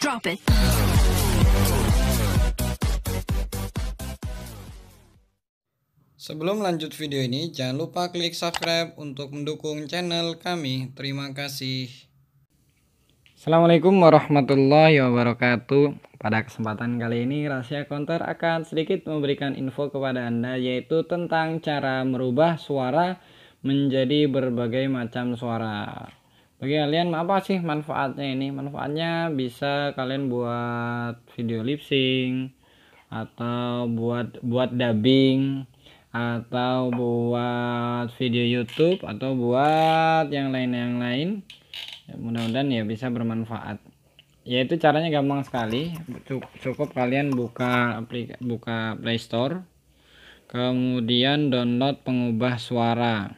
Drop it. Sebelum lanjut video ini, jangan lupa klik subscribe untuk mendukung channel kami. Terima kasih. Assalamualaikum warahmatullahi wabarakatuh. Pada kesempatan kali ini, Rahasia Counter akan sedikit memberikan info kepada Anda, yaitu tentang cara merubah suara menjadi berbagai macam suara. Bagi kalian, apa sih manfaatnya ini? Manfaatnya bisa kalian buat video lip sync, atau buat dubbing, atau buat video YouTube, atau buat yang lain. Mudah-mudahan ya bisa bermanfaat. Yaitu caranya gampang sekali. Cukup kalian buka Play Store, kemudian download pengubah suara.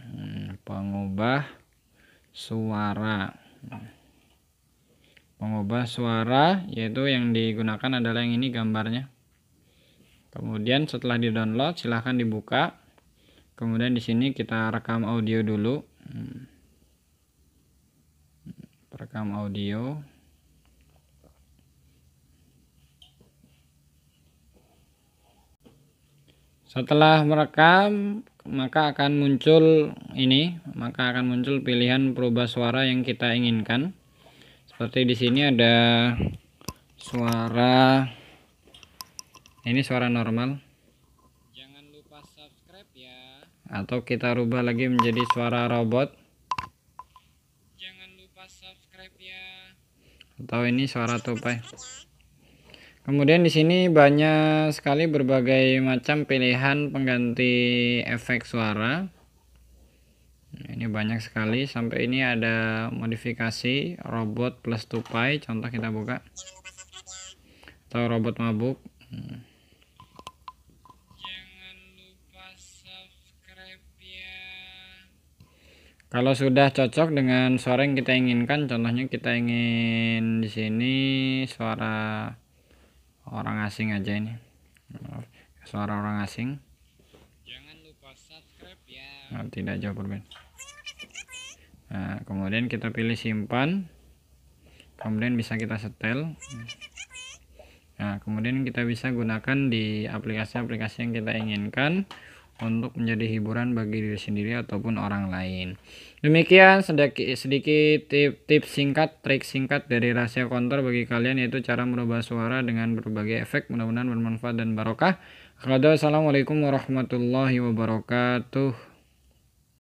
Pengubah suara yaitu yang digunakan adalah yang ini gambarnya. Kemudian setelah di-download silahkan dibuka. Kemudian di sini kita rekam audio dulu. Rekam audio. Setelah merekam, maka akan muncul pilihan perubah suara yang kita inginkan. Seperti di sini ada suara, ini suara normal. Jangan lupa subscribe ya. Atau kita rubah lagi menjadi suara robot. Jangan lupa subscribe ya. Atau ini suara tupai. Kemudian di sini banyak sekali berbagai macam pilihan pengganti efek suara. Ini banyak sekali, sampai ini ada modifikasi robot plus tupai. Contoh kita buka. Atau robot mabuk. Jangan lupa subscribe ya. Kalau sudah cocok dengan suara yang kita inginkan, contohnya kita ingin di sini suara orang asing aja ini. Suara orang asing. Jangan lupa subscribe ya. Nah, tidak jauh berbeda. Nah, kemudian kita pilih simpan. Kemudian bisa kita setel. Nah, kemudian kita bisa gunakan di aplikasi-aplikasi yang kita inginkan untuk menjadi hiburan bagi diri sendiri ataupun orang lain. Demikian sedikit tips singkat, trik singkat dari Rahasia Counter bagi kalian, yaitu cara merubah suara dengan berbagai efek. Mudah-mudahan bermanfaat dan barokah. Assalamualaikum warahmatullahi wabarakatuh.